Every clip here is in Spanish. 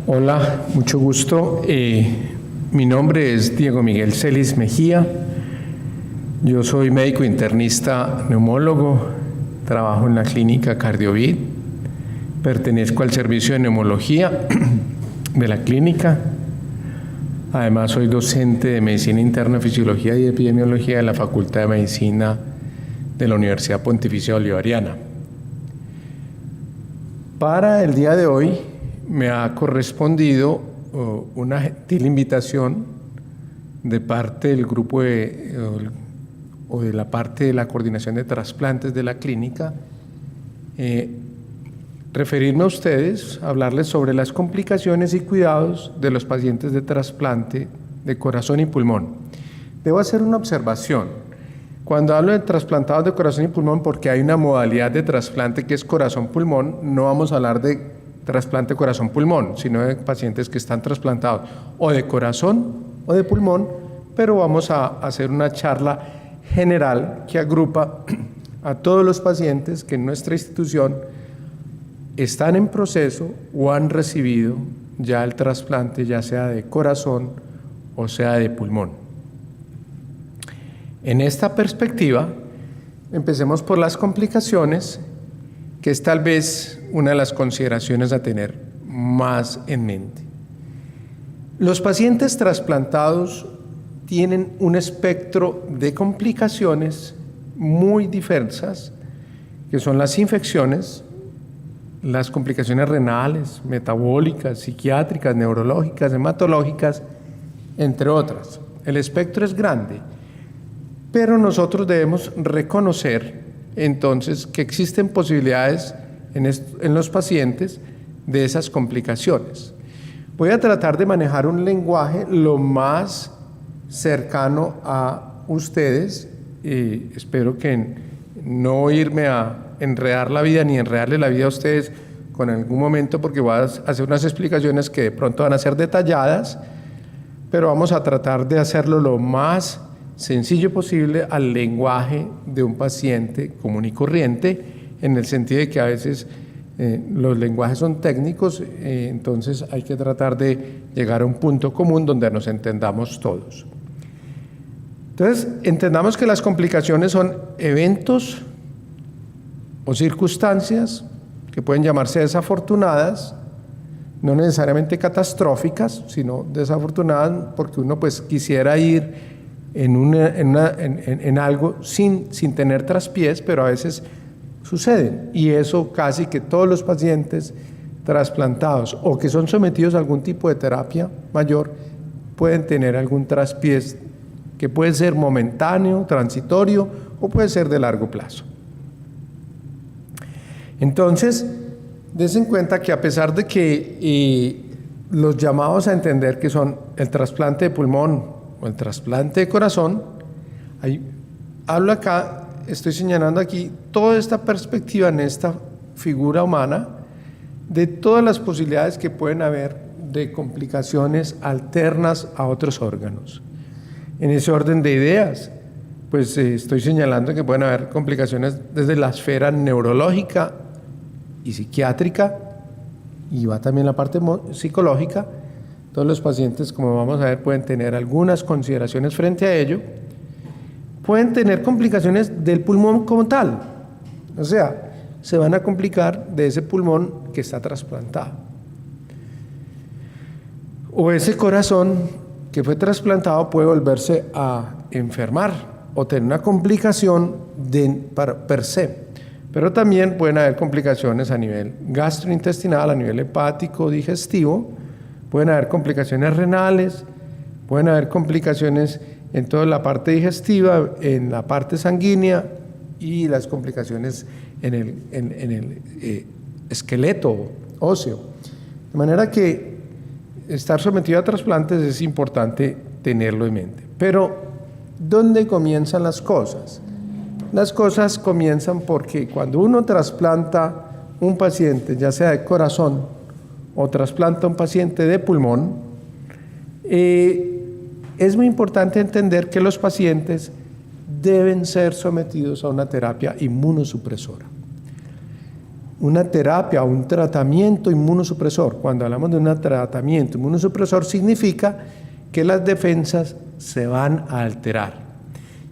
Hola, mucho gusto. Mi nombre es Diego Miguel Celis Mejía. Yo soy médico internista neumólogo, trabajo en la clínica Cardiovid, pertenezco al servicio de neumología de la clínica. Además, soy docente de Medicina Interna, Fisiología y Epidemiología de la Facultad de Medicina de la Universidad Pontificia Bolivariana. Para el día de hoy me ha correspondido una gentil invitación de parte del grupo o de la parte de la coordinación de trasplantes de la clínica, referirme a ustedes, hablarles sobre las complicaciones y cuidados de los pacientes de trasplante de corazón y pulmón. Debo hacer una observación. Cuando hablo de trasplantados de corazón y pulmón, porque hay una modalidad de trasplante que es corazón-pulmón, no vamos a hablar de trasplante corazón-pulmón, sino de pacientes que están trasplantados o de corazón o de pulmón, pero vamos a hacer una charla general que agrupa a todos los pacientes que en nuestra institución están en proceso o han recibido ya el trasplante, ya sea de corazón o sea de pulmón. En esta perspectiva, empecemos por las complicaciones, que es tal vez una de las consideraciones a tener más en mente. Los pacientes trasplantados tienen un espectro de complicaciones muy diversas, que son las infecciones, las complicaciones renales, metabólicas, psiquiátricas, neurológicas, hematológicas, entre otras. El espectro es grande, pero nosotros debemos reconocer entonces que existen posibilidades en los pacientes de esas complicaciones. Voy a tratar de manejar un lenguaje lo más cercano a ustedes y espero que no irme a enredar la vida ni enredarle la vida a ustedes con algún momento, porque voy a hacer unas explicaciones que de pronto van a ser detalladas, pero vamos a tratar de hacerlo lo más sencillo posible al lenguaje de un paciente común y corriente, en el sentido de que a veces los lenguajes son técnicos, entonces hay que tratar de llegar a un punto común donde nos entendamos todos. Entonces, entendamos que las complicaciones son eventos o circunstancias que pueden llamarse desafortunadas, no necesariamente catastróficas, sino desafortunadas porque uno pues quisiera ir en algo sin tener traspiés, pero a veces suceden, y eso casi que todos los pacientes trasplantados o que son sometidos a algún tipo de terapia mayor pueden tener algún traspiés que puede ser momentáneo, transitorio o puede ser de largo plazo. Entonces, des en cuenta que a pesar de que los llamados a entender que son el trasplante de pulmón o el trasplante de corazón, hablo acá, estoy señalando aquí toda esta perspectiva en esta figura humana de todas las posibilidades que pueden haber de complicaciones alternas a otros órganos. En ese orden de ideas, pues estoy señalando que pueden haber complicaciones desde la esfera neurológica y psiquiátrica, y va también la parte psicológica. Todos los pacientes, como vamos a ver, pueden tener algunas consideraciones frente a ello. Pueden tener complicaciones del pulmón como tal, o sea, se van a complicar de ese pulmón que está trasplantado. O ese corazón que fue trasplantado puede volverse a enfermar o tener una complicación per se. Pero también pueden haber complicaciones a nivel gastrointestinal, a nivel hepático, digestivo. Pueden haber complicaciones renales, pueden haber complicaciones en toda la parte digestiva, en la parte sanguínea y las complicaciones en el esqueleto óseo. De manera que estar sometido a trasplantes es importante tenerlo en mente. Pero, ¿dónde comienzan las cosas? Las cosas comienzan porque cuando uno trasplanta un paciente, ya sea de corazón o trasplanta un paciente de pulmón, es muy importante entender que los pacientes deben ser sometidos a una terapia inmunosupresora. una terapia o un tratamiento inmunosupresor. Cuando hablamos de un tratamiento inmunosupresor significa que las defensas se van a alterar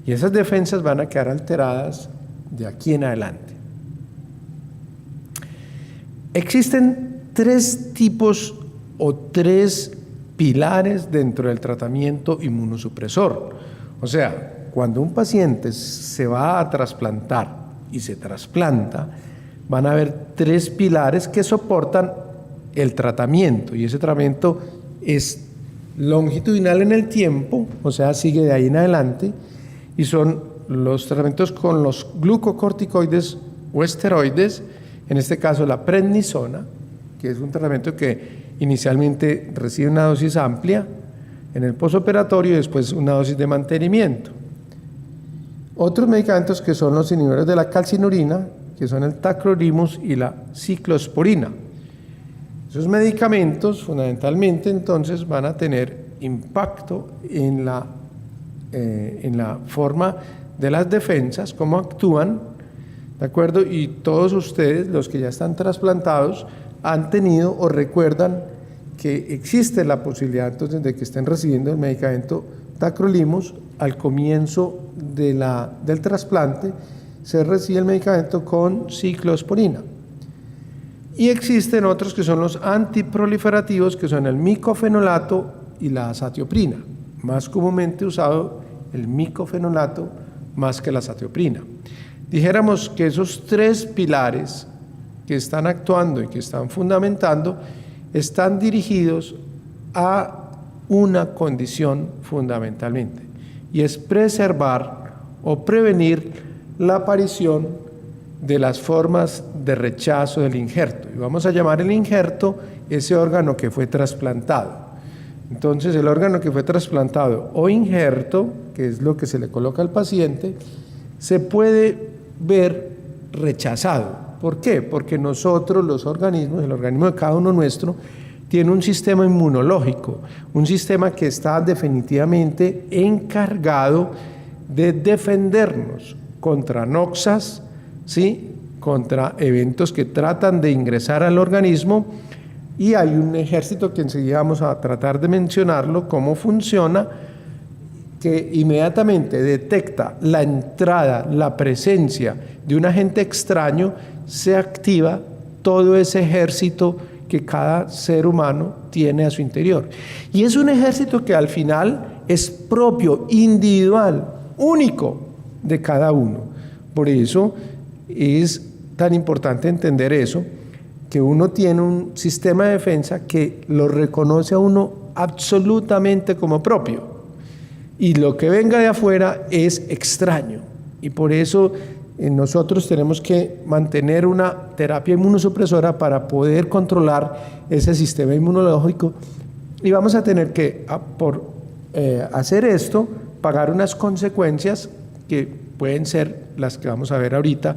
y esas defensas van a quedar alteradas de aquí en adelante. Existen 3 tipos o 3 pilares dentro del tratamiento inmunosupresor. O sea, cuando un paciente se va a trasplantar y se trasplanta, van a haber 3 pilares que soportan el tratamiento, y ese tratamiento es longitudinal en el tiempo, o sea, sigue de ahí en adelante, y son los tratamientos con los glucocorticoides o esteroides, en este caso la prednisona, que es un tratamiento que inicialmente recibe una dosis amplia en el posoperatorio y después una dosis de mantenimiento. Otros medicamentos que son los inhibidores de la calcinurina, que son el tacrolimus y la ciclosporina. Esos medicamentos fundamentalmente entonces van a tener impacto en la forma de las defensas, cómo actúan, ¿de acuerdo? Y todos ustedes, los que ya están trasplantados, han tenido o recuerdan que existe la posibilidad entonces de que estén recibiendo el medicamento tacrolimus al comienzo del trasplante. Se recibe el medicamento con ciclosporina. Y existen otros que son los antiproliferativos, que son el micofenolato y la azatioprina. Más comúnmente usado el micofenolato más que la azatioprina. Dijéramos que esos 3 pilares que están actuando y que están fundamentando están dirigidos a una condición fundamentalmente, y es preservar o prevenir la aparición de las formas de rechazo del injerto. Y vamos a llamar el injerto ese órgano que fue trasplantado. Entonces, el órgano que fue trasplantado o injerto, que es lo que se le coloca al paciente, se puede ver rechazado. ¿Por qué? Porque nosotros, los organismos, el organismo de cada uno nuestro, tiene un sistema inmunológico, un sistema que está definitivamente encargado de defendernos contra noxas, ¿sí?, contra eventos que tratan de ingresar al organismo, y hay un ejército que enseguida vamos a tratar de mencionarlo, cómo funciona, que inmediatamente detecta la entrada, la presencia de un agente extraño, se activa todo ese ejército que cada ser humano tiene a su interior. Y es un ejército que al final es propio, individual, único de cada uno. Por eso es tan importante entender eso, que uno tiene un sistema de defensa que lo reconoce a uno absolutamente como propio, y lo que venga de afuera es extraño. Y por eso nosotros tenemos que mantener una terapia inmunosupresora para poder controlar ese sistema inmunológico, y vamos a tener que, por hacer esto, pagar unas consecuencias que pueden ser las que vamos a ver ahorita,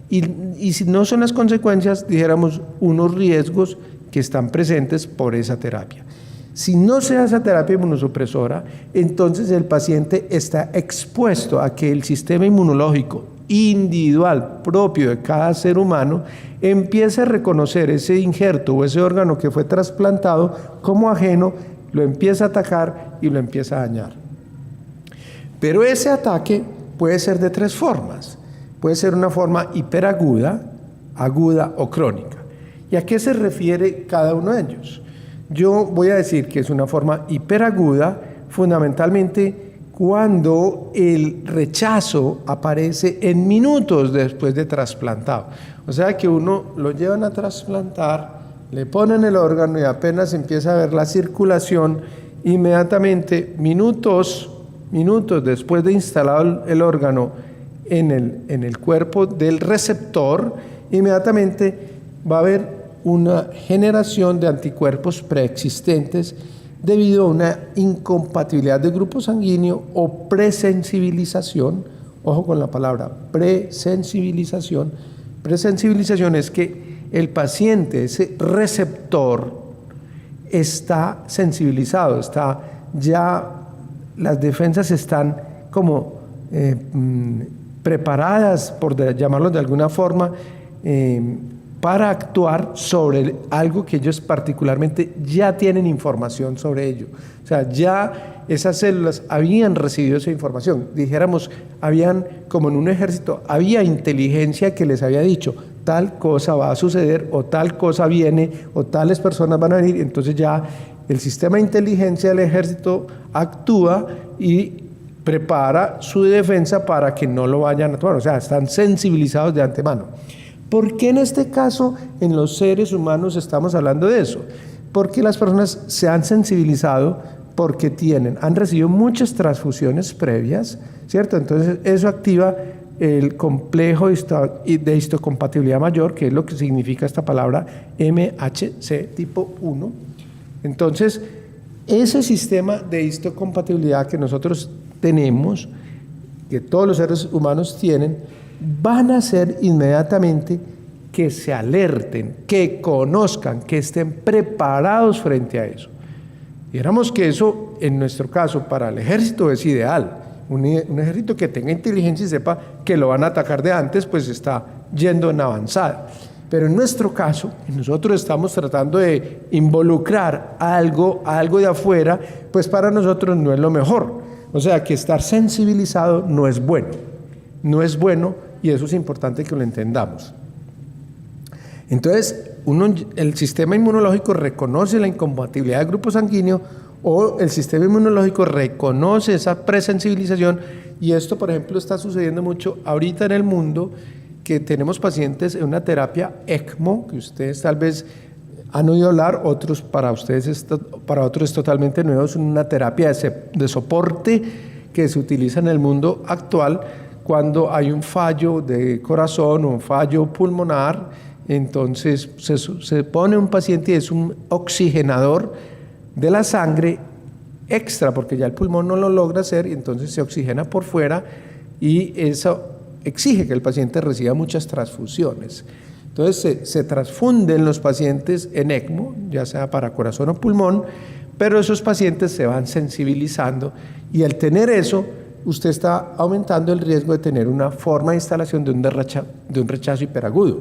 y si no son las consecuencias, dijéramos unos riesgos que están presentes por esa terapia. Si no se hace esa terapia inmunosupresora, entonces el paciente está expuesto a que el sistema inmunológico individual propio de cada ser humano empiece a reconocer ese injerto o ese órgano que fue trasplantado como ajeno, lo empieza a atacar y lo empieza a dañar. Pero ese ataque puede ser de 3 formas. Puede ser una forma hiperaguda, aguda o crónica. ¿Y a qué se refiere cada uno de ellos? Yo voy a decir que es una forma hiperaguda fundamentalmente cuando el rechazo aparece en minutos después de trasplantado. O sea que uno lo llevan a trasplantar, le ponen el órgano y apenas empieza a ver la circulación, inmediatamente, minutos después de instalado el órgano en el cuerpo del receptor, inmediatamente va a haber una generación de anticuerpos preexistentes debido a una incompatibilidad de grupo sanguíneo o presensibilización. Ojo con la palabra presensibilización. Presensibilización es que el paciente, ese receptor, está sensibilizado, está ya, las defensas están como preparadas, por llamarlo de alguna forma, para actuar sobre algo que ellos particularmente ya tienen información sobre ello. O sea, ya esas células habían recibido esa información. Dijéramos, habían, como en un ejército, había inteligencia que les había dicho, tal cosa va a suceder, o tal cosa viene, o tales personas van a venir. Entonces ya el sistema de inteligencia del ejército actúa y prepara su defensa para que no lo vayan a tomar. O sea, están sensibilizados de antemano. ¿Por qué en este caso en los seres humanos estamos hablando de eso? Porque las personas se han sensibilizado porque han recibido muchas transfusiones previas, ¿cierto? Entonces eso activa el complejo de histocompatibilidad mayor, que es lo que significa esta palabra MHC tipo 1. Entonces, ese sistema de histocompatibilidad que nosotros tenemos, que todos los seres humanos tienen, van a hacer inmediatamente que se alerten, que conozcan, que estén preparados frente a eso. Dijéramos que eso, en nuestro caso, para el ejército es ideal. Un ejército que tenga inteligencia y sepa que lo van a atacar de antes, pues está yendo en avanzada. Pero en nuestro caso, nosotros estamos tratando de involucrar algo de afuera, pues para nosotros no es lo mejor. O sea, que estar sensibilizado no es bueno. No es bueno, y eso es importante que lo entendamos. Entonces, el sistema inmunológico reconoce la incompatibilidad del grupo sanguíneo, o el sistema inmunológico reconoce esa presensibilización, y esto, por ejemplo, está sucediendo mucho ahorita en el mundo, que tenemos pacientes en una terapia ECMO, que ustedes tal vez han oído hablar, para otros es totalmente nuevo, es una terapia de soporte que se utiliza en el mundo actual cuando hay un fallo de corazón o un fallo pulmonar. Entonces se pone un paciente y es un oxigenador de la sangre extra, porque ya el pulmón no lo logra hacer, y entonces se oxigena por fuera, y eso exige que el paciente reciba muchas transfusiones. Entonces se transfunden los pacientes en ECMO, ya sea para corazón o pulmón, pero esos pacientes se van sensibilizando, y al tener eso, usted está aumentando el riesgo de tener una forma de instalación de un rechazo hiperagudo.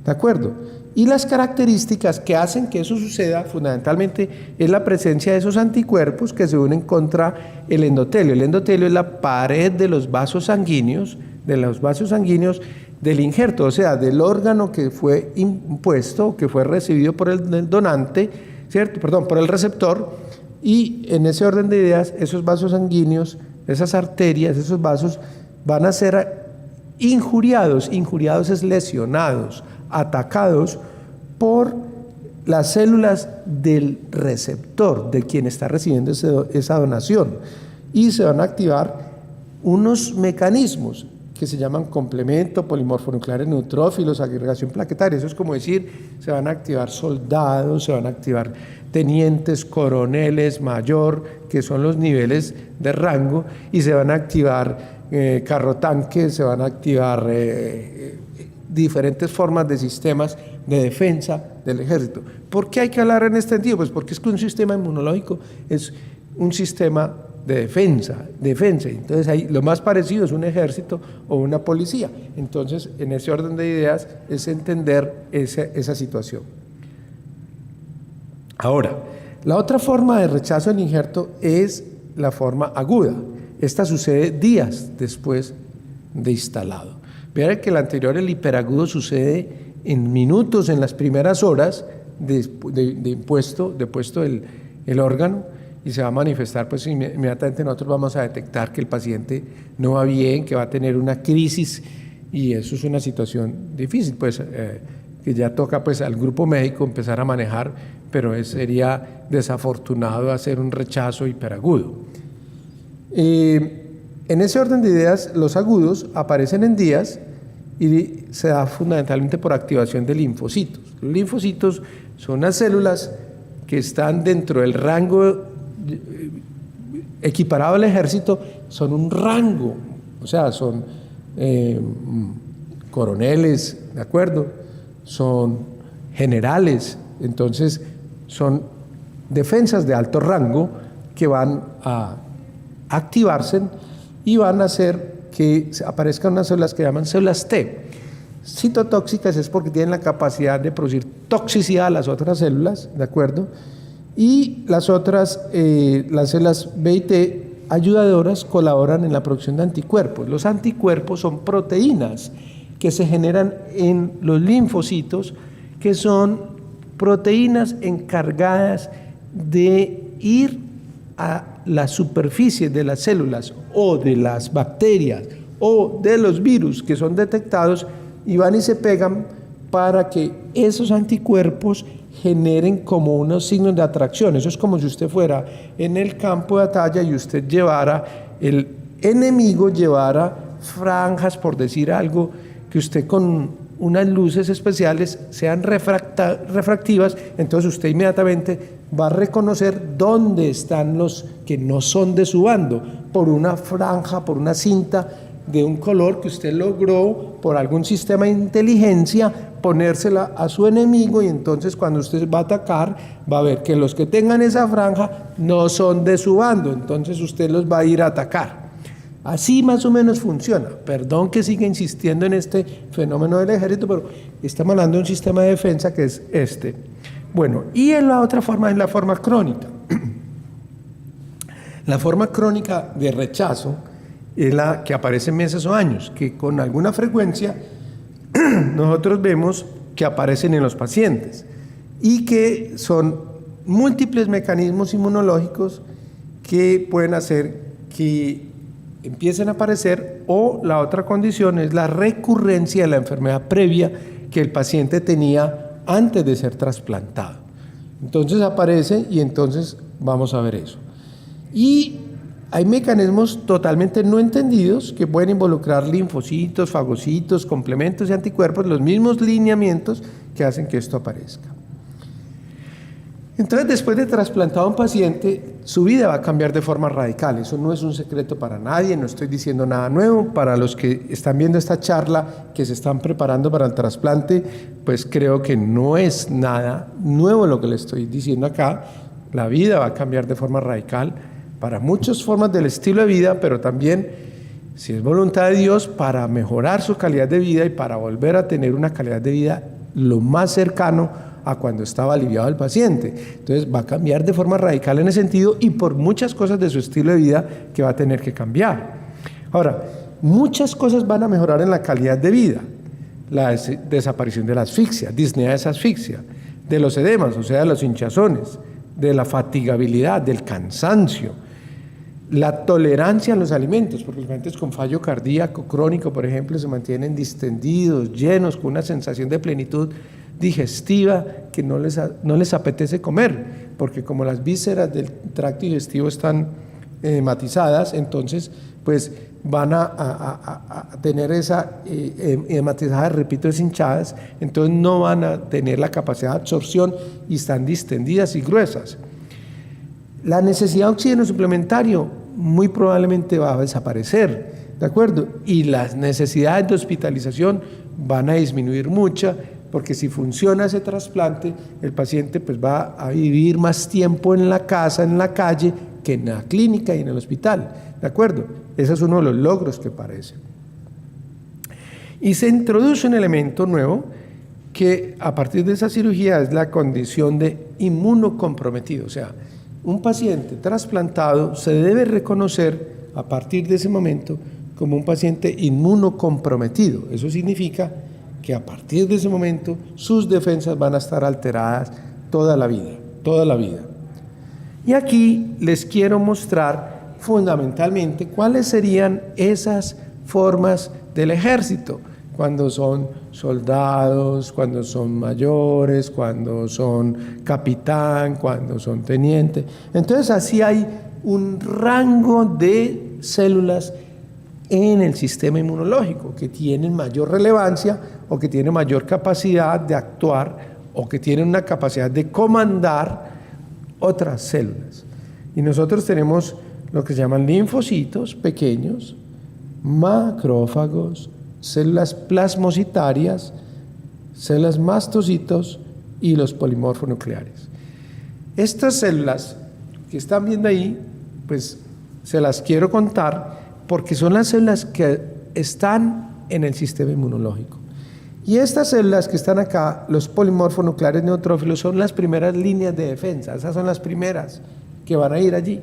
¿De acuerdo? Y las características que hacen que eso suceda fundamentalmente es la presencia de esos anticuerpos que se unen contra el endotelio. El endotelio es la pared de los vasos sanguíneos, del injerto, o sea, del órgano que fue impuesto, que fue recibido por el donante, ¿cierto? Por el receptor, y en ese orden de ideas, esos vasos sanguíneos, esas arterias, esos vasos van a ser injuriados es lesionados, atacados por las células del receptor, de quien está recibiendo esa donación, y se van a activar unos mecanismos que se llaman complemento, polimorfonucleares neutrófilos, agregación plaquetaria. Eso es como decir, se van a activar soldados, se van a activar tenientes, coroneles, mayor, que son los niveles de rango, y se van a activar carrotanques, se van a activar diferentes formas de sistemas de defensa del ejército. ¿Por qué hay que hablar en este sentido? Pues porque es que un sistema inmunológico es un sistema de defensa. Entonces ahí lo más parecido es un ejército o una policía. Entonces, en ese orden de ideas es entender esa situación. Ahora, la otra forma de rechazo del injerto es la forma aguda. Esta sucede días después de instalado. Vean que el anterior, el hiperagudo, sucede en minutos, en las primeras horas de puesto el órgano, y se va a manifestar, pues inmediatamente nosotros vamos a detectar que el paciente no va bien, que va a tener una crisis, y eso es una situación difícil, pues que ya toca pues al grupo médico empezar a manejar, pero sería desafortunado hacer un rechazo hiperagudo. En ese orden de ideas, los agudos aparecen en días y se da fundamentalmente por activación de linfocitos. Los linfocitos son unas células que están dentro del rango equiparado al ejército, son un rango, o sea, son coroneles, ¿de acuerdo? Son generales, entonces son defensas de alto rango que van a activarse y van a hacer que aparezcan unas células que llaman células T. citotóxicas es porque tienen la capacidad de producir toxicidad a las otras células, ¿de acuerdo? Y las otras, las células B y T ayudadoras colaboran en la producción de anticuerpos. Los anticuerpos son proteínas que se generan en los linfocitos, que son proteínas encargadas de ir a la superficie de las células o de las bacterias o de los virus que son detectados y van y se pegan para que esos anticuerpos generen como unos signos de atracción. Eso es como si usted fuera en el campo de batalla y usted llevara, el enemigo llevara franjas, por decir algo, que usted con unas luces especiales sean refractivas, entonces usted inmediatamente va a reconocer dónde están los que no son de su bando, por una franja, por una cinta de un color que usted logró por algún sistema de inteligencia ponérsela a su enemigo, y entonces cuando usted va a atacar va a ver que los que tengan esa franja no son de su bando, entonces usted los va a ir a atacar. Así más o menos funciona. Perdón que siga insistiendo en este fenómeno del ejército, pero estamos hablando de un sistema de defensa que es este. Bueno, y en la otra forma es la forma crónica. La forma crónica de rechazo es la que aparece en meses o años, que con alguna frecuencia nosotros vemos que aparecen en los pacientes y que son múltiples mecanismos inmunológicos que pueden hacer que empiecen a aparecer, o la otra condición es la recurrencia de la enfermedad previa que el paciente tenía antes de ser trasplantado. Entonces aparece y entonces vamos a ver eso. Y hay mecanismos totalmente no entendidos que pueden involucrar linfocitos, fagocitos, complementos y anticuerpos, los mismos lineamientos que hacen que esto aparezca. Entonces, después de trasplantado a un paciente, su vida va a cambiar de forma radical. Eso no es un secreto para nadie, no estoy diciendo nada nuevo. Para los que están viendo esta charla, que se están preparando para el trasplante, pues creo que no es nada nuevo lo que les estoy diciendo acá. La vida va a cambiar de forma radical para muchas formas del estilo de vida, pero también, si es voluntad de Dios, para mejorar su calidad de vida y para volver a tener una calidad de vida lo más cercano a cuando estaba aliviado el paciente. Entonces va a cambiar de forma radical en ese sentido y por muchas cosas de su estilo de vida que va a tener que cambiar. Ahora, muchas cosas van a mejorar en la calidad de vida. La desaparición de la asfixia, disnea de esa asfixia, de los edemas, o sea, de los hinchazones, de la fatigabilidad, del cansancio, la tolerancia a los alimentos, porque los pacientes con fallo cardíaco crónico, por ejemplo, se mantienen distendidos, llenos, con una sensación de plenitud digestiva que no les apetece comer, porque como las vísceras del tracto digestivo están hematizadas, entonces pues van a tener esa hematizadas, repito, deshinchadas, entonces no van a tener la capacidad de absorción y están distendidas y gruesas. La necesidad de oxígeno suplementario muy probablemente va a desaparecer, ¿de acuerdo? Y las necesidades de hospitalización van a disminuir mucho, porque si funciona ese trasplante, el paciente pues va a vivir más tiempo en la casa, en la calle, que en la clínica y en el hospital, ¿de acuerdo? Ese es uno de los logros que parece. Y se introduce un elemento nuevo que a partir de esa cirugía es la condición de inmunocomprometido, o sea, un paciente trasplantado se debe reconocer a partir de ese momento como un paciente inmunocomprometido. Eso significa que a partir de ese momento sus defensas van a estar alteradas toda la vida, toda la vida. Y aquí les quiero mostrar fundamentalmente cuáles serían esas formas del ejército, cuando son soldados, cuando son mayores, cuando son capitán, cuando son teniente. Entonces así hay un rango de células en el sistema inmunológico que tienen mayor relevancia o que tienen mayor capacidad de actuar o que tienen una capacidad de comandar otras células. Y nosotros tenemos lo que se llaman linfocitos pequeños, macrófagos, células plasmocitarias, células mastocitos y los polimorfos nucleares. Estas células que están viendo ahí, pues se las quiero contar porque son las células que están en el sistema inmunológico. Y estas células que están acá, los polimorfonucleares neutrófilos, son las primeras líneas de defensa. Esas son las primeras que van a ir allí.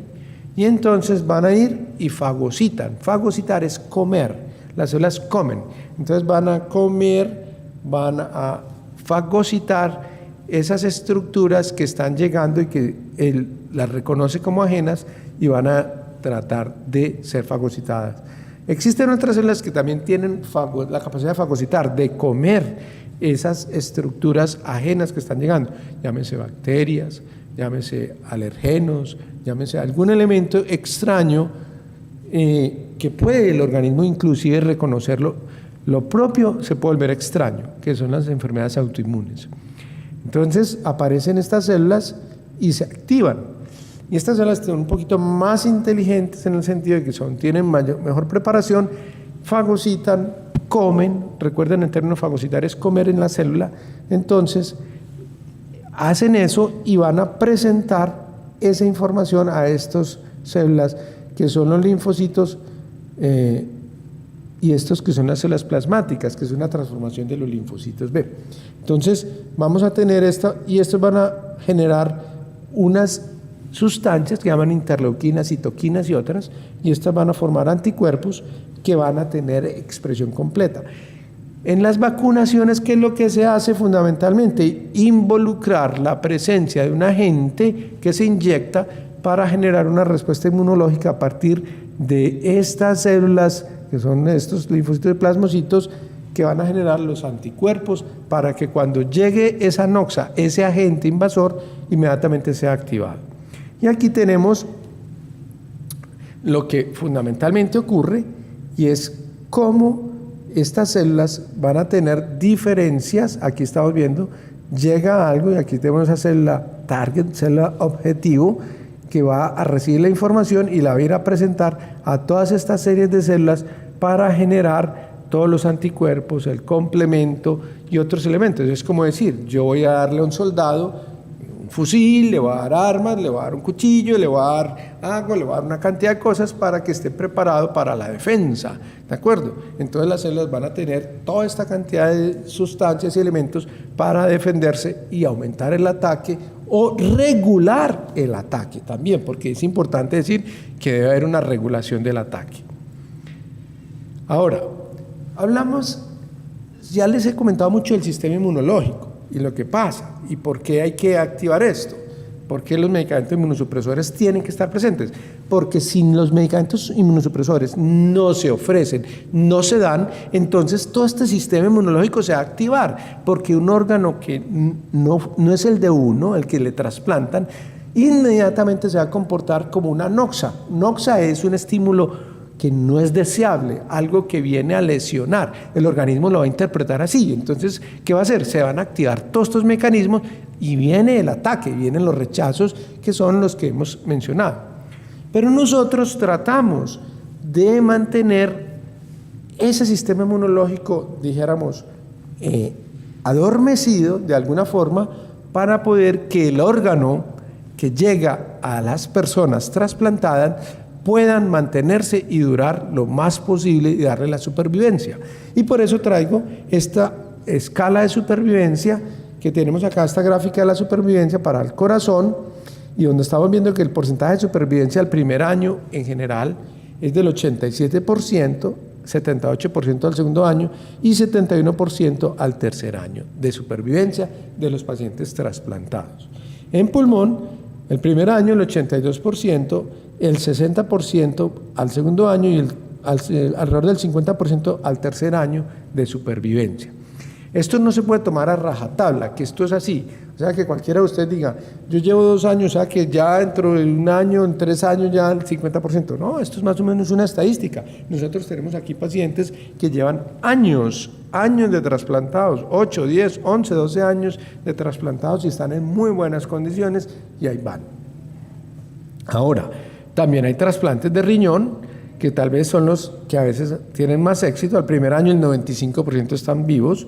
Y entonces van a ir y fagocitan. Fagocitar es comer. Las células comen. Entonces van a comer, van a fagocitar esas estructuras que están llegando y que él las reconoce como ajenas y van a tratar de ser fagocitadas. Existen otras células que también tienen la capacidad de fagocitar, de comer esas estructuras ajenas que están llegando, llámese bacterias, llámese alergenos, llámese algún elemento extraño que puede el organismo inclusive reconocerlo. Lo propio se puede volver extraño, que son las enfermedades autoinmunes. Entonces aparecen estas células y se activan. Y estas células son un poquito más inteligentes en el sentido de que tienen mejor preparación, fagocitan, comen. Recuerden, el término fagocitar es comer en la célula. Entonces hacen eso y van a presentar esa información a estas células que son los linfocitos y estos que son las células plasmáticas, que es una transformación de los linfocitos B. Entonces vamos a tener esto y estos van a generar unas sustancias que llaman interleuquinas, citoquinas y otras, y estas van a formar anticuerpos que van a tener expresión completa. En las vacunaciones, ¿qué es lo que se hace fundamentalmente? Involucrar la presencia de un agente que se inyecta para generar una respuesta inmunológica a partir de estas células, que son estos linfocitos y plasmocitos, que van a generar los anticuerpos para que cuando llegue esa noxa, ese agente invasor, inmediatamente sea activado. Y aquí tenemos lo que fundamentalmente ocurre, y es cómo estas células van a tener diferencias. Aquí estamos viendo, llega algo y aquí tenemos esa célula target, célula objetivo, que va a recibir la información y la va a ir a presentar a todas estas series de células para generar todos los anticuerpos, el complemento y otros elementos. Es como decir, yo voy a darle a un soldado un fusil, le voy a dar armas, le voy a dar un cuchillo, le voy a dar agua, le voy a dar una cantidad de cosas para que esté preparado para la defensa, ¿de acuerdo? Entonces las células van a tener toda esta cantidad de sustancias y elementos para defenderse y aumentar el ataque o regular el ataque también, porque es importante decir que debe haber una regulación del ataque. Ahora, hablamos, ya les he comentado mucho del sistema inmunológico y lo que pasa y por qué hay que activar esto. ¿Por qué los medicamentos inmunosupresores tienen que estar presentes? Porque si los medicamentos inmunosupresores no se ofrecen, no se dan, entonces todo este sistema inmunológico se va a activar, porque un órgano que no es el de uno, el que le trasplantan, inmediatamente se va a comportar como una noxa. Noxa es un estímulo que no es deseable, algo que viene a lesionar. El organismo lo va a interpretar así. Entonces, ¿qué va a hacer? Se van a activar todos estos mecanismos y viene el ataque, vienen los rechazos, que son los que hemos mencionado. Pero nosotros tratamos de mantener ese sistema inmunológico, dijéramos, adormecido de alguna forma, para poder que el órgano que llega a las personas trasplantadas puedan mantenerse y durar lo más posible y darle la supervivencia. Y por eso traigo esta escala de supervivencia que tenemos acá, esta gráfica de la supervivencia para el corazón, y donde estamos viendo que el porcentaje de supervivencia al primer año en general es del 87%, 78% al segundo año y 71% al tercer año de supervivencia de los pacientes trasplantados. En pulmón, el primer año el 82%, el 60% al segundo año y alrededor del 50% al tercer año de supervivencia. Esto no se puede tomar a rajatabla, que esto es así. O sea, que cualquiera de ustedes diga, yo llevo 2 años, o sea, que ya dentro de 1 año, en 3 años ya el 50%. No, esto es más o menos una estadística. Nosotros tenemos aquí pacientes que llevan años de trasplantados, 8, 10, 11, 12 años de trasplantados y están en muy buenas condiciones y ahí van. Ahora, también hay trasplantes de riñón, que tal vez son los que a veces tienen más éxito. Al primer año el 95% están vivos.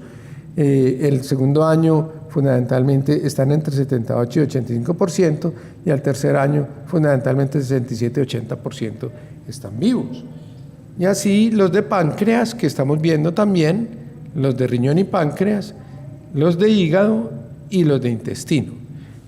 El segundo año fundamentalmente están entre 78 y 85% y al tercer año fundamentalmente 67 y 80% están vivos. Y así los de páncreas, que estamos viendo también, los de riñón y páncreas, los de hígado y los de intestino.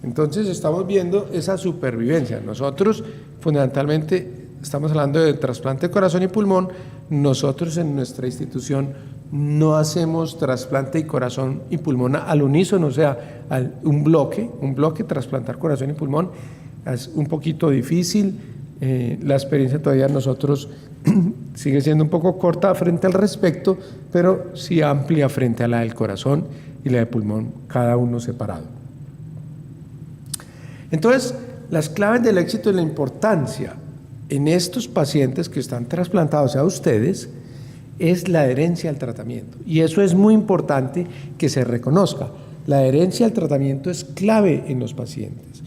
Entonces estamos viendo esa supervivencia. Nosotros fundamentalmente estamos hablando de trasplante de corazón y pulmón. Nosotros en nuestra institución no hacemos trasplante de corazón y pulmón al unísono, o sea, un bloque, trasplantar corazón y pulmón es un poquito difícil. La experiencia todavía nosotros sigue siendo un poco corta frente al respecto, pero sí amplia frente a la del corazón y la de pulmón, cada uno separado. Entonces, las claves del éxito y la importancia en estos pacientes que están trasplantados a ustedes es la adherencia al tratamiento. Y eso es muy importante que se reconozca. La adherencia al tratamiento es clave en los pacientes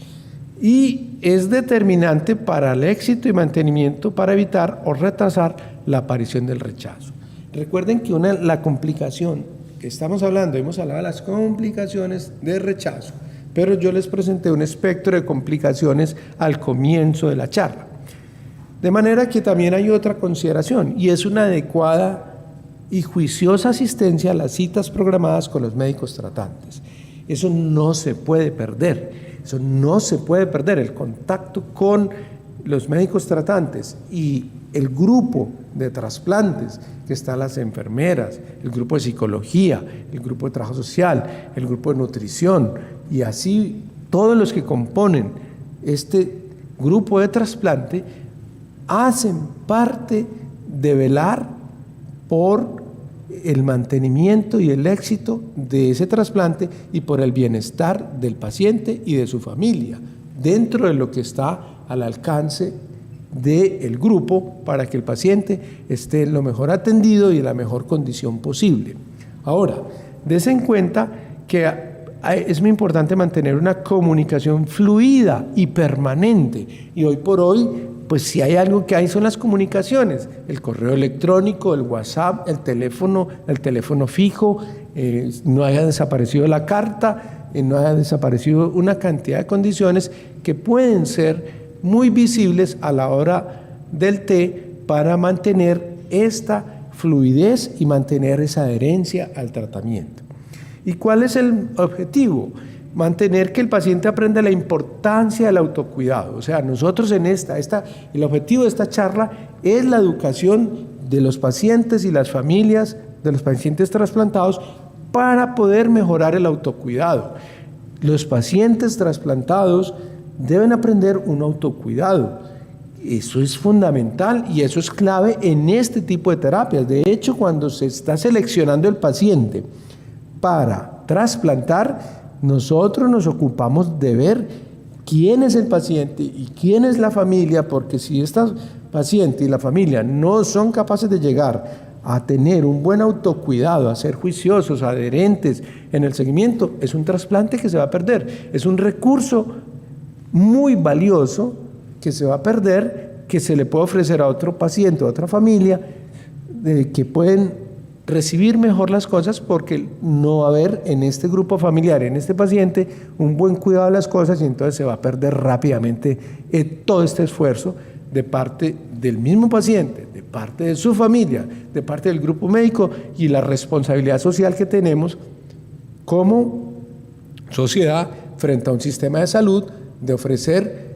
y es determinante para el éxito y mantenimiento para evitar o retrasar la aparición del rechazo. Recuerden que la complicación que estamos hablando, hemos hablado de las complicaciones de rechazo, pero yo les presenté un espectro de complicaciones al comienzo de la charla. De manera que también hay otra consideración y es una adecuada y juiciosa asistencia a las citas programadas con los médicos tratantes. Eso no se puede perder, el contacto con los médicos tratantes y el grupo de trasplantes, que están las enfermeras, el grupo de psicología, el grupo de trabajo social, el grupo de nutrición y así todos los que componen este grupo de trasplante hacen parte de velar por el mantenimiento y el éxito de ese trasplante y por el bienestar del paciente y de su familia, dentro de lo que está al alcance del grupo para que el paciente esté lo mejor atendido y en la mejor condición posible. Ahora, dése en cuenta que es muy importante mantener una comunicación fluida y permanente y hoy por hoy pues si hay algo que hay son las comunicaciones, el correo electrónico, el WhatsApp, el teléfono fijo, no haya desaparecido la carta, no haya desaparecido una cantidad de condiciones que pueden ser muy visibles a la hora del té para mantener esta fluidez y mantener esa adherencia al tratamiento. ¿Y cuál es el objetivo? Mantener que el paciente aprenda la importancia del autocuidado. O sea, nosotros en el objetivo de esta charla es la educación de los pacientes y las familias de los pacientes trasplantados para poder mejorar el autocuidado. Los pacientes trasplantados deben aprender un autocuidado. Eso es fundamental y eso es clave en este tipo de terapias. De hecho, cuando se está seleccionando el paciente para trasplantar, nosotros nos ocupamos de ver quién es el paciente y quién es la familia, porque si este paciente y la familia no son capaces de llegar a tener un buen autocuidado, a ser juiciosos, adherentes en el seguimiento, es un trasplante que se va a perder. Es un recurso muy valioso que se va a perder, que se le puede ofrecer a otro paciente, a otra familia, que pueden recibir mejor las cosas porque no va a haber en este grupo familiar, en este paciente, un buen cuidado de las cosas y entonces se va a perder rápidamente todo este esfuerzo de parte del mismo paciente, de parte de su familia, de parte del grupo médico y la responsabilidad social que tenemos como sociedad frente a un sistema de salud de ofrecer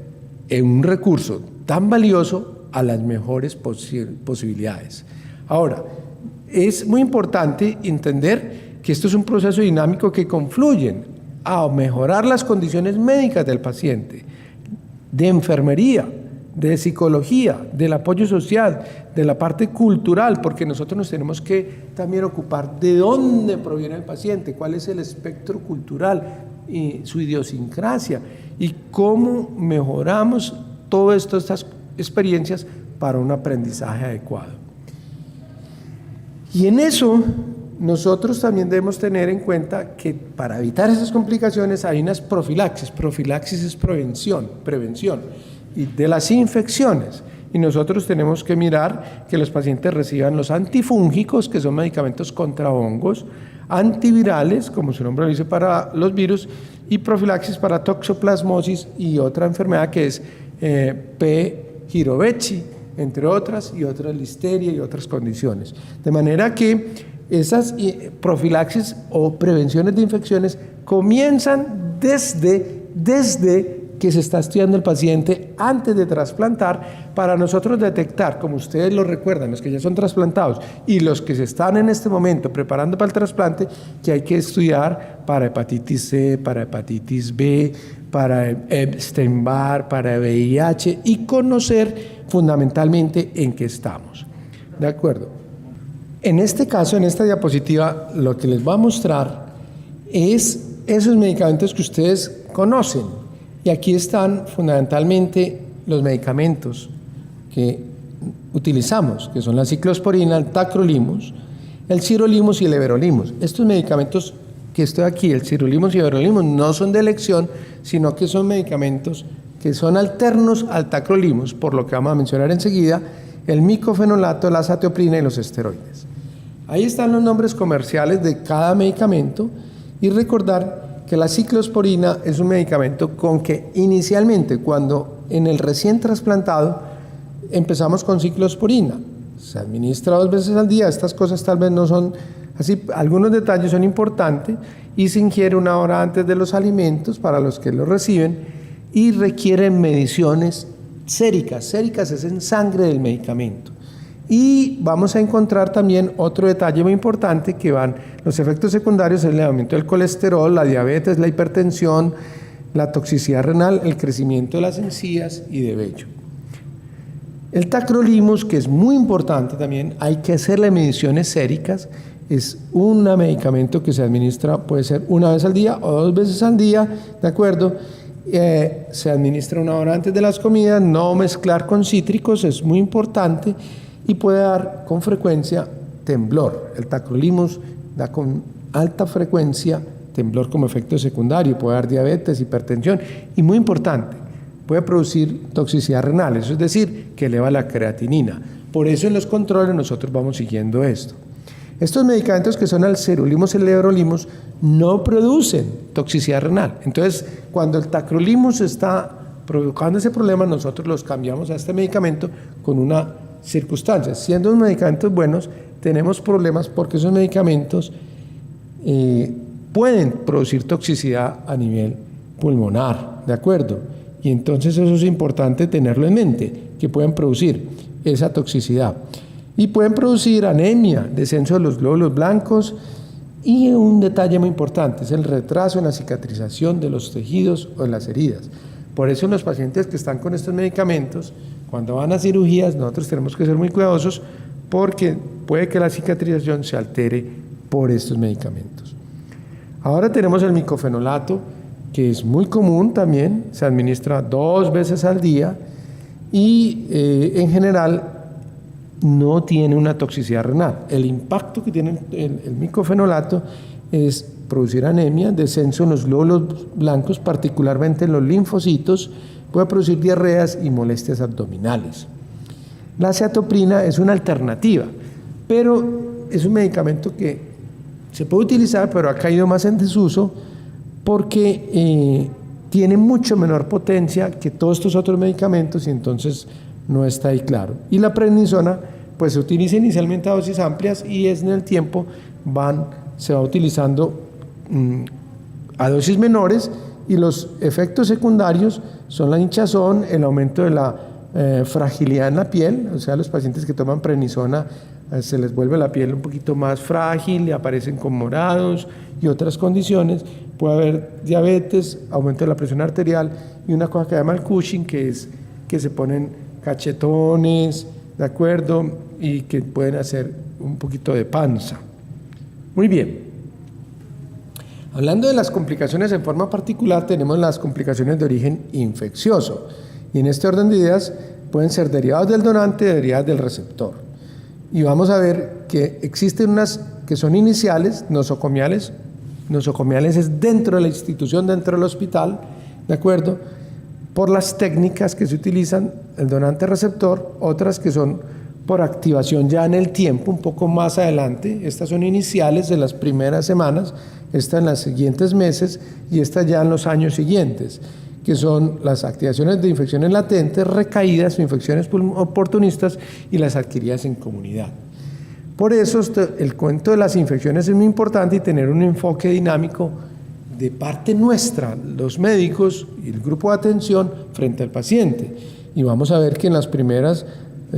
un recurso tan valioso a las mejores posibilidades. Ahora, es muy importante entender que esto es un proceso dinámico que confluyen a mejorar las condiciones médicas del paciente, de enfermería, de psicología, del apoyo social, de la parte cultural, porque nosotros nos tenemos que también ocupar de dónde proviene el paciente, cuál es el espectro cultural y su idiosincrasia y cómo mejoramos todas estas experiencias para un aprendizaje adecuado. Y en eso nosotros también debemos tener en cuenta que para evitar esas complicaciones hay unas profilaxis. Profilaxis es prevención y de las infecciones. Y nosotros tenemos que mirar que los pacientes reciban los antifúngicos, que son medicamentos contra hongos, antivirales, como su nombre lo dice, para los virus, y profilaxis para toxoplasmosis y otra enfermedad que es P. gyrovecii, entre otras, y otras listeria y otras condiciones. De manera que Esas profilaxis o prevenciones de infecciones comienzan desde que se está estudiando el paciente antes de trasplantar, para nosotros detectar, como ustedes lo recuerdan, los que ya son trasplantados y los que se están en este momento preparando para el trasplante, que hay que estudiar para hepatitis C, para hepatitis B, para Epstein-Barr, para VIH, y conocer fundamentalmente en qué estamos. ¿De acuerdo? En este caso, en esta diapositiva, lo que les voy a mostrar es esos medicamentos que ustedes conocen. Y aquí están fundamentalmente los medicamentos que utilizamos, que son la ciclosporina, el tacrolimus, el sirolimus y el everolimus. Estos medicamentos que estoy aquí, el sirolimus y el everolimus, no son de elección, sino que son medicamentos que son alternos al tacrolimus, por lo que vamos a mencionar enseguida, el micofenolato, la azatioprina y los esteroides. Ahí están los nombres comerciales de cada medicamento, y recordar que la ciclosporina es un medicamento con que inicialmente, cuando en el recién trasplantado, empezamos con ciclosporina. Se administra 2 veces al día. Estas cosas tal vez no son así, algunos detalles son importantes, y se ingiere 1 hora antes de los alimentos para los que lo reciben, y requieren mediciones séricas. Séricas es en sangre del medicamento. Y vamos a encontrar también otro detalle muy importante, que van los efectos secundarios: el elevamiento del colesterol, la diabetes, la hipertensión, la toxicidad renal, el crecimiento de las encías y de vello. El tacrolimus, que es muy importante también, hay que hacerle mediciones séricas. Es un medicamento que se administra, puede ser 1 vez al día o 2 veces al día, ¿de acuerdo? Se administra 1 hora antes de las comidas, no mezclar con cítricos, es muy importante, y puede dar con frecuencia temblor. El tacrolimus da con alta frecuencia temblor como efecto secundario, puede dar diabetes, hipertensión, y muy importante, puede producir toxicidad renal, eso es decir, que eleva la creatinina. Por eso en los controles nosotros vamos siguiendo esto. Estos medicamentos, que son el sirolimus y el everolimus, no producen toxicidad renal. Entonces, cuando el tacrolimus está provocando ese problema, nosotros los cambiamos a este medicamento con una circunstancia. Siendo medicamentos buenos, tenemos problemas porque esos medicamentos pueden producir toxicidad a nivel pulmonar, ¿de acuerdo? Y entonces eso es importante tenerlo en mente, que pueden producir esa toxicidad. Y pueden producir anemia, descenso de los glóbulos blancos, y un detalle muy importante es el retraso en la cicatrización de los tejidos o de las heridas. Por eso en los pacientes que están con estos medicamentos, cuando van a cirugías, nosotros tenemos que ser muy cuidadosos, porque puede que la cicatrización se altere por estos medicamentos. Ahora tenemos el micofenolato, que es muy común también, se administra 2 veces al día, y en general no tiene una toxicidad renal. El impacto que tiene el micofenolato es producir anemia, descenso en los glóbulos blancos, particularmente en los linfocitos, puede producir diarreas y molestias abdominales. La azatioprina es una alternativa, pero es un medicamento que se puede utilizar, pero ha caído más en desuso porque tiene mucho menor potencia que todos estos otros medicamentos, y entonces no está ahí claro. Y la prednisona pues se utiliza inicialmente a dosis amplias, y en el tiempo se va utilizando a dosis menores, y los efectos secundarios son la hinchazón, el aumento de la fragilidad en la piel, o sea, los pacientes que toman prednisona se les vuelve la piel un poquito más frágil, y aparecen con morados y otras condiciones. Puede haber diabetes, aumento de la presión arterial, y una cosa que se llama el Cushing, que es que se ponen cachetones, ¿de acuerdo? Y que pueden hacer un poquito de panza. Muy bien. Hablando de las complicaciones en forma particular, tenemos las complicaciones de origen infeccioso. Y en este orden de ideas pueden ser derivados del donante y derivados del receptor. Y vamos a ver que existen unas que son iniciales, nosocomiales. Nosocomiales es dentro de la institución, dentro del hospital, ¿de acuerdo? Por las técnicas que se utilizan, el donante-receptor, otras que son por activación ya en el tiempo, un poco más adelante. Estas son iniciales de las primeras semanas, estas en los siguientes meses, y estas ya en los años siguientes, que son las activaciones de infecciones latentes, recaídas o infecciones oportunistas, y las adquiridas en comunidad. Por eso el cuento de las infecciones es muy importante y tener un enfoque dinámico de parte nuestra, los médicos y el grupo de atención frente al paciente. Y vamos a ver que en los primeros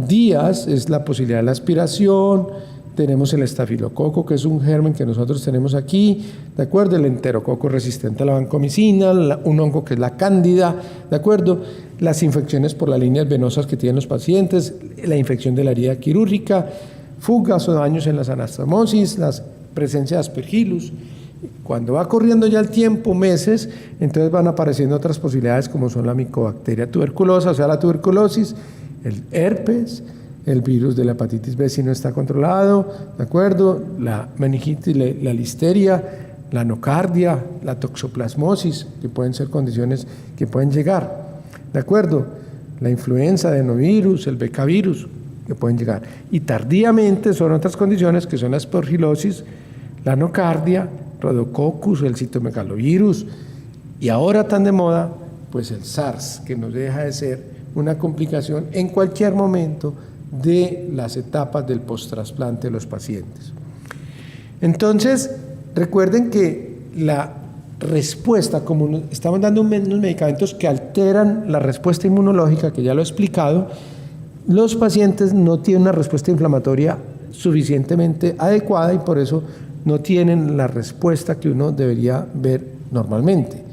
días es la posibilidad de la aspiración, tenemos el estafilococo, que es un germen que nosotros tenemos aquí, ¿de acuerdo? El enterococo resistente a la vancomicina, un hongo que es la cándida, ¿de acuerdo? Las infecciones por las líneas venosas que tienen los pacientes, la infección de la herida quirúrgica, fugas o daños en las anastomosis, la presencia de aspergillus. Cuando va corriendo ya el tiempo, meses, entonces van apareciendo otras posibilidades como son la micobacteria tuberculosa, o sea, la tuberculosis, el herpes, el virus de la hepatitis B si no está controlado, ¿de acuerdo? La meningitis, la listeria, la nocardia, la toxoplasmosis, que pueden ser condiciones que pueden llegar, ¿de acuerdo? La influenza, adenovirus, el becavirus, que pueden llegar. Y tardíamente son otras condiciones que son la aspergilosis, la nocardia, Rhodococcus, el citomegalovirus, y ahora tan de moda, pues el SARS, que no deja de ser una complicación en cualquier momento de las etapas del post-trasplante de los pacientes. Entonces, recuerden que la respuesta, como estamos dando unos medicamentos que alteran la respuesta inmunológica, que ya lo he explicado, los pacientes no tienen una respuesta inflamatoria suficientemente adecuada y por eso no tienen la respuesta que uno debería ver normalmente.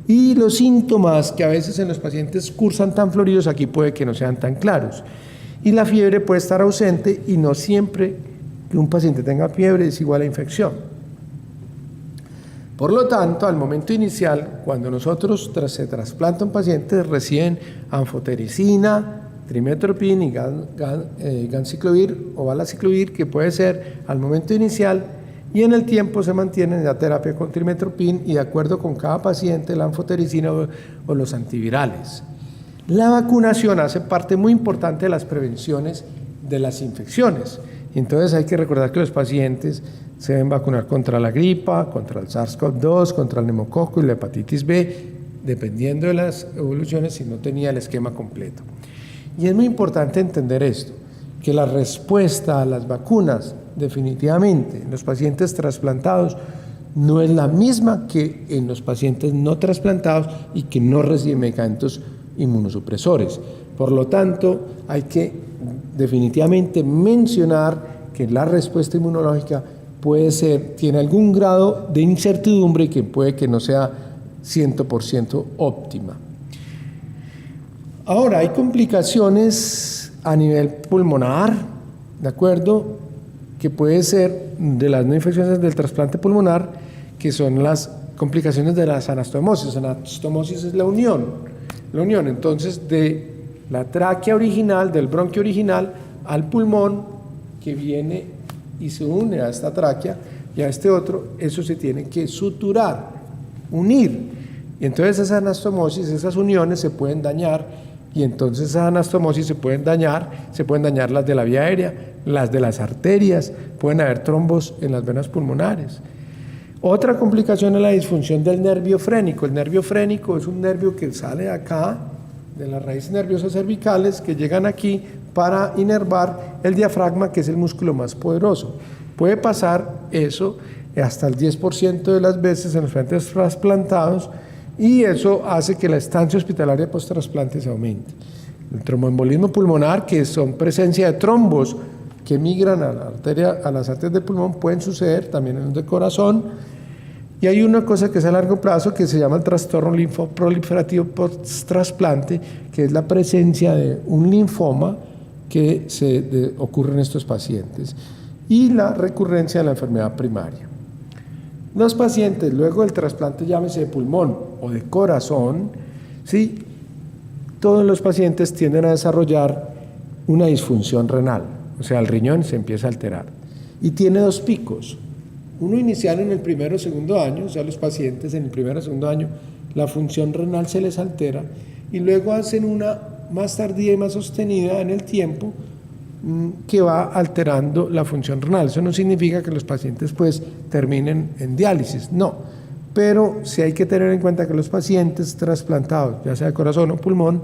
Y los síntomas que a veces en los pacientes cursan tan floridos, aquí puede que no sean tan claros. Y la fiebre puede estar ausente y no siempre que un paciente tenga fiebre es igual a infección. Por lo tanto, al momento inicial, cuando nosotros se trasplanta un paciente, reciben anfotericina, trimetoprim y ganciclovir o valaciclovir, que puede ser al momento inicial, y en el tiempo se mantiene en la terapia con trimetoprim y de acuerdo con cada paciente la anfotericina o los antivirales. La vacunación hace parte muy importante de las prevenciones de las infecciones. Entonces hay que recordar que los pacientes se deben vacunar contra la gripa, contra el SARS-CoV-2, contra el neumococo y la hepatitis B, dependiendo de las evoluciones si no tenía el esquema completo. Y es muy importante entender esto, que la respuesta a las vacunas definitivamente en los pacientes trasplantados no es la misma que en los pacientes no trasplantados y que no reciben medicamentos inmunosupresores. Por lo tanto, hay que definitivamente mencionar que la respuesta inmunológica tiene algún grado de incertidumbre y que puede que no sea 100% óptima. Ahora, hay complicaciones a nivel pulmonar, ¿de acuerdo? Que puede ser de las no infecciones del trasplante pulmonar, que son las complicaciones de las anastomosis. Anastomosis es la unión, entonces de la tráquea original, del bronquio original, al pulmón que viene y se une a esta tráquea y a este otro, eso se tiene que suturar, unir. Y entonces esas anastomosis, esas uniones se pueden dañar y entonces esas anastomosis se pueden dañar las de la vía aérea, las de las arterias, pueden haber trombos en las venas pulmonares. Otra complicación es la disfunción del nervio frénico. El nervio frénico es un nervio que sale de acá, de las raíces nerviosas cervicales, que llegan aquí para inervar el diafragma, que es el músculo más poderoso. Puede pasar eso hasta el 10% de las veces en los pacientes trasplantados y eso hace que la estancia hospitalaria post-trasplante se aumente. El tromboembolismo pulmonar, que son presencia de trombos que migran a las arterias del pulmón, pueden suceder también en los de corazón. Y hay una cosa que es a largo plazo que se llama el trastorno linfoproliferativo post-trasplante, que es la presencia de un linfoma que ocurre en estos pacientes y la recurrencia de la enfermedad primaria. Los pacientes luego del trasplante, llámese de pulmón o de corazón, ¿sí? Todos los pacientes tienden a desarrollar una disfunción renal, o sea, el riñón se empieza a alterar y tiene dos picos. Uno inicial en el primero o segundo año, o sea, los pacientes en el primero o segundo año, la función renal se les altera y luego hacen una más tardía y más sostenida en el tiempo que va alterando la función renal. Eso no significa que los pacientes pues terminen en diálisis, no, pero sí hay que tener en cuenta que los pacientes trasplantados, ya sea de corazón o pulmón,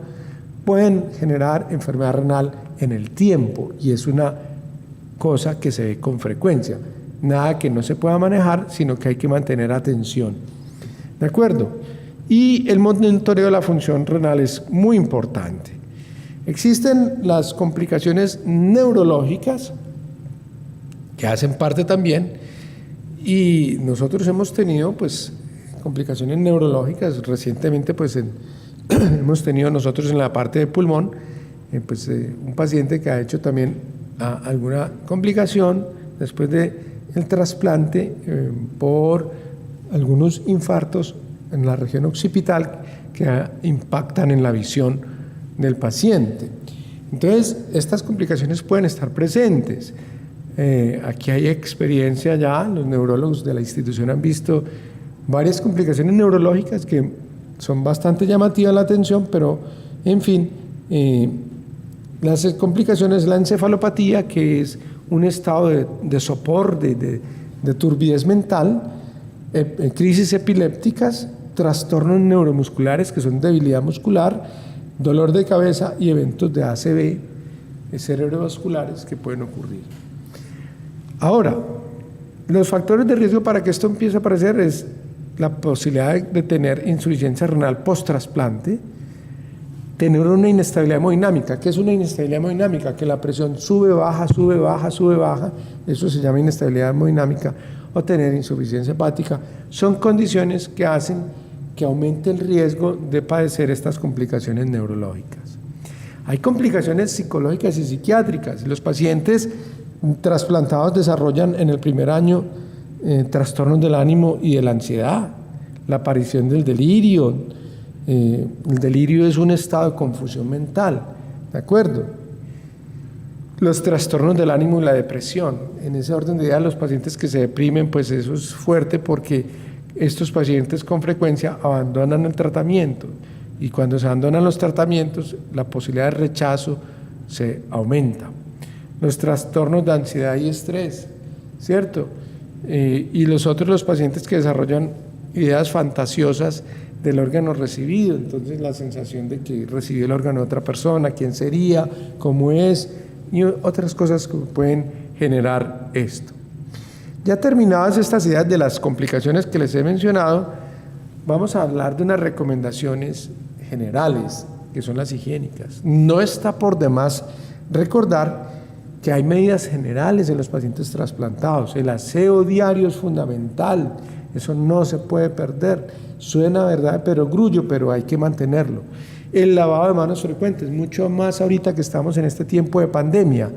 pueden generar enfermedad renal en el tiempo y es una cosa que se ve con frecuencia. Nada que no se pueda manejar, sino que hay que mantener atención. ¿De acuerdo? Y el monitoreo de la función renal es muy importante. Existen las complicaciones neurológicas, que hacen parte también, y nosotros hemos tenido pues complicaciones neurológicas recientemente, pues hemos tenido nosotros en la parte de pulmón un paciente que ha hecho también alguna complicación después del trasplante por algunos infartos en la región occipital que impactan en la visión del paciente. Entonces, estas complicaciones pueden estar presentes. Aquí hay experiencia ya, los neurólogos de la institución han visto varias complicaciones neurológicas que son bastante llamativas la atención, pero en fin, las complicaciones, la encefalopatía, que es un estado de sopor, de turbidez mental, crisis epilépticas, trastornos neuromusculares, que son debilidad muscular, dolor de cabeza y eventos de ACV cerebrovasculares que pueden ocurrir. Ahora, los factores de riesgo para que esto empiece a aparecer es la posibilidad de tener insuficiencia renal post-trasplante, tener una inestabilidad hemodinámica. ¿Qué es una inestabilidad hemodinámica? Que la presión sube, baja, sube, baja, sube, baja. Eso se llama inestabilidad hemodinámica, o tener insuficiencia hepática. Son condiciones que hacen que aumente el riesgo de padecer estas complicaciones neurológicas. Hay complicaciones psicológicas y psiquiátricas. Los pacientes trasplantados desarrollan en el primer año trastornos del ánimo y de la ansiedad, la aparición del delirio. El delirio es un estado de confusión mental, ¿de acuerdo? Los trastornos del ánimo y la depresión. En ese orden de ideas, los pacientes que se deprimen, pues eso es fuerte porque estos pacientes con frecuencia abandonan el tratamiento, y cuando se abandonan los tratamientos, la posibilidad de rechazo se aumenta. Los trastornos de ansiedad y estrés, ¿cierto? Y los pacientes que desarrollan ideas fantasiosas del órgano recibido, entonces la sensación de que recibió el órgano de otra persona, quién sería, cómo es, y otras cosas que pueden generar esto. Ya terminadas estas ideas de las complicaciones que les he mencionado, vamos a hablar de unas recomendaciones generales, que son las higiénicas. No está por demás recordar que hay medidas generales en los pacientes trasplantados. El aseo diario es fundamental, eso no se puede perder. Suena verdad de perogrullo, pero hay que mantenerlo. El lavado de manos frecuentes, mucho más ahorita que estamos en este tiempo de pandemia.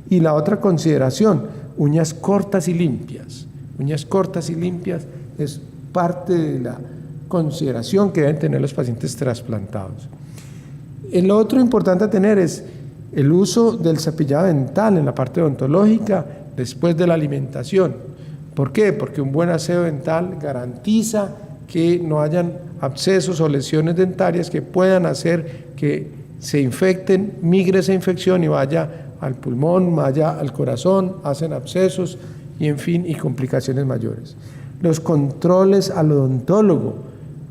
Y la otra consideración, uñas cortas y limpias. Uñas cortas y limpias es parte de la consideración que deben tener los pacientes trasplantados. Lo otro importante a tener es el uso del cepillado dental en la parte odontológica después de la alimentación. ¿Por qué? Porque un buen aseo dental garantiza que no hayan abscesos o lesiones dentarias que puedan hacer que se infecten, migre esa infección y vaya al pulmón, vaya al corazón, hacen abscesos y en fin, y complicaciones mayores. Los controles al odontólogo,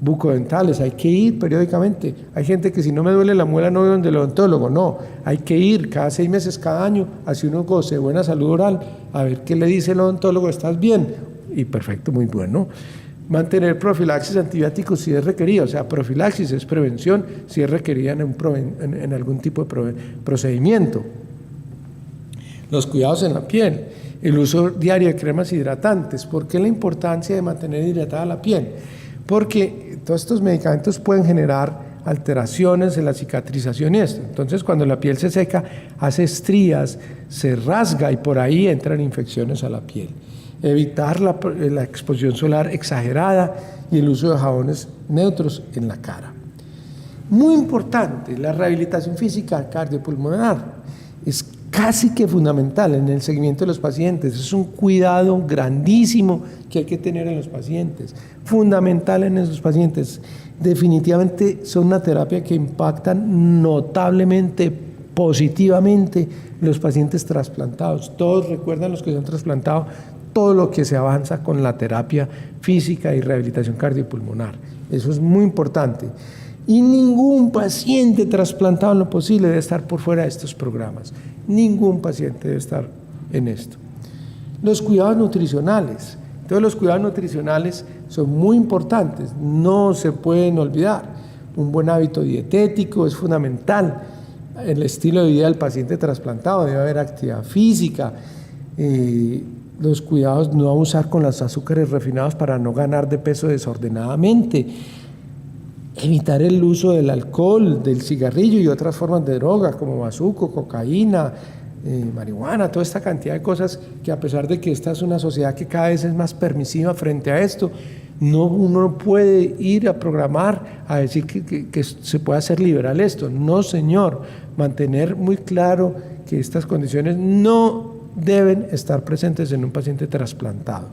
bucodentales, hay que ir periódicamente. Hay gente que si no me duele la muela no voy donde el odontólogo, no, hay que ir cada 6 meses, cada año, así uno goce de buena salud oral, a ver qué le dice el odontólogo, ¿estás bien? Y perfecto, muy bueno. Mantener profilaxis antibióticos si es requerida, o sea, profilaxis es prevención si es requerida en algún tipo de procedimiento. Los cuidados en la piel, el uso diario de cremas hidratantes. ¿Por qué la importancia de mantener hidratada la piel? Porque todos estos medicamentos pueden generar alteraciones en la cicatrización y esto. Entonces, cuando la piel se seca, hace estrías, se rasga y por ahí entran infecciones a la piel. Evitar la exposición solar exagerada y el uso de jabones neutros en la cara. Muy importante, la rehabilitación física cardiopulmonar es casi que fundamental en el seguimiento de los pacientes. Es un cuidado grandísimo que hay que tener en los pacientes, fundamental en esos pacientes. Definitivamente son una terapia que impactan notablemente, positivamente los pacientes trasplantados. Todos recuerdan, los que se han trasplantado, todo lo que se avanza con la terapia física y rehabilitación cardiopulmonar. Eso es muy importante. Y ningún paciente trasplantado en lo posible debe estar por fuera de estos programas. Ningún paciente debe estar en esto. Los cuidados nutricionales. Entonces los cuidados nutricionales son muy importantes, no se pueden olvidar. Un buen hábito dietético es fundamental. El estilo de vida del paciente trasplantado, debe haber actividad física, los cuidados, no abusar con los azúcares refinados para no ganar de peso desordenadamente, evitar el uso del alcohol, del cigarrillo y otras formas de droga como bazuco, cocaína, marihuana, toda esta cantidad de cosas que, a pesar de que esta es una sociedad que cada vez es más permisiva frente a esto, uno no puede ir a programar a decir que se puede hacer liberal esto. No, señor, mantener muy claro que estas condiciones no deben estar presentes en un paciente trasplantado.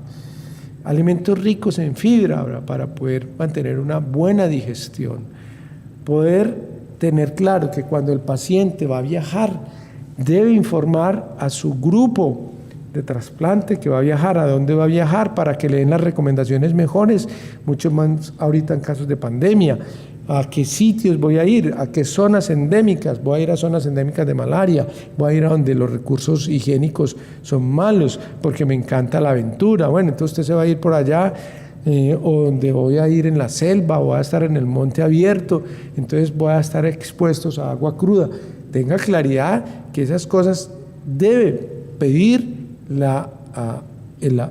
Alimentos ricos en fibra para poder mantener una buena digestión. Poder tener claro que cuando el paciente va a viajar, debe informar a su grupo de trasplante que va a viajar, a dónde va a viajar, para que le den las recomendaciones mejores, mucho más ahorita en casos de pandemia, a qué sitios voy a ir, a qué zonas endémicas, voy a ir a zonas endémicas de malaria, voy a ir a donde los recursos higiénicos son malos, porque me encanta la aventura. Bueno, entonces usted se va a ir por allá, o donde voy a ir en la selva, o voy a estar en el monte abierto, entonces voy a estar expuestos a agua cruda. Tenga claridad que esas cosas debe pedir la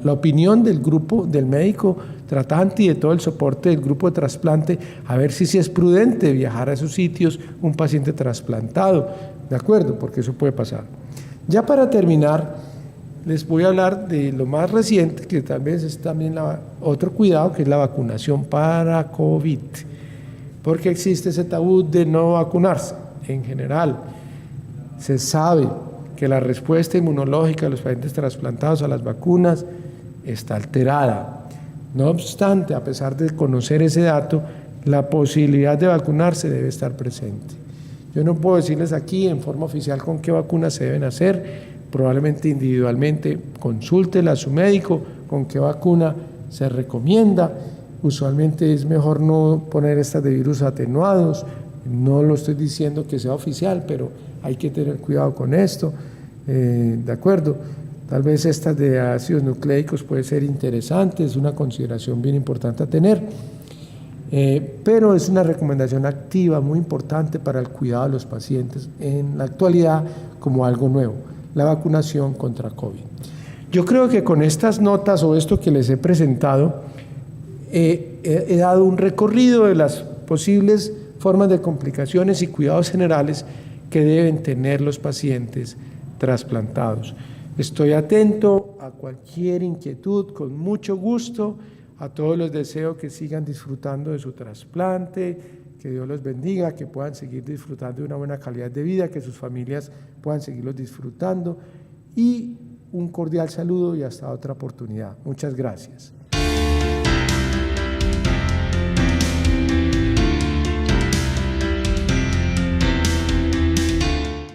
opinión del grupo, del médico tratante y de todo el soporte del grupo de trasplante, a ver si es prudente viajar a esos sitios un paciente trasplantado, ¿de acuerdo? Porque eso puede pasar. Ya para terminar, les voy a hablar de lo más reciente, que tal vez es también otro cuidado, que es la vacunación para COVID, porque existe ese tabú de no vacunarse. En general, se sabe que la respuesta inmunológica de los pacientes trasplantados a las vacunas está alterada. No obstante, a pesar de conocer ese dato, la posibilidad de vacunarse debe estar presente. Yo no puedo decirles aquí en forma oficial con qué vacunas se deben hacer, probablemente individualmente consúltela a su médico con qué vacuna se recomienda. Usualmente es mejor no poner estas de virus atenuados. No lo estoy diciendo que sea oficial, pero hay que tener cuidado con esto, ¿de acuerdo? Tal vez estas de ácidos nucleicos puede ser interesante, es una consideración bien importante a tener, pero es una recomendación activa muy importante para el cuidado de los pacientes en la actualidad como algo nuevo, la vacunación contra COVID. Yo creo que con estas notas o esto que les he presentado, he dado un recorrido de las posibles formas de complicaciones y cuidados generales que deben tener los pacientes trasplantados. Estoy atento a cualquier inquietud, con mucho gusto. A todos los deseo que sigan disfrutando de su trasplante, que Dios los bendiga, que puedan seguir disfrutando de una buena calidad de vida, que sus familias puedan seguirlos disfrutando. Y un cordial saludo y hasta otra oportunidad. Muchas gracias.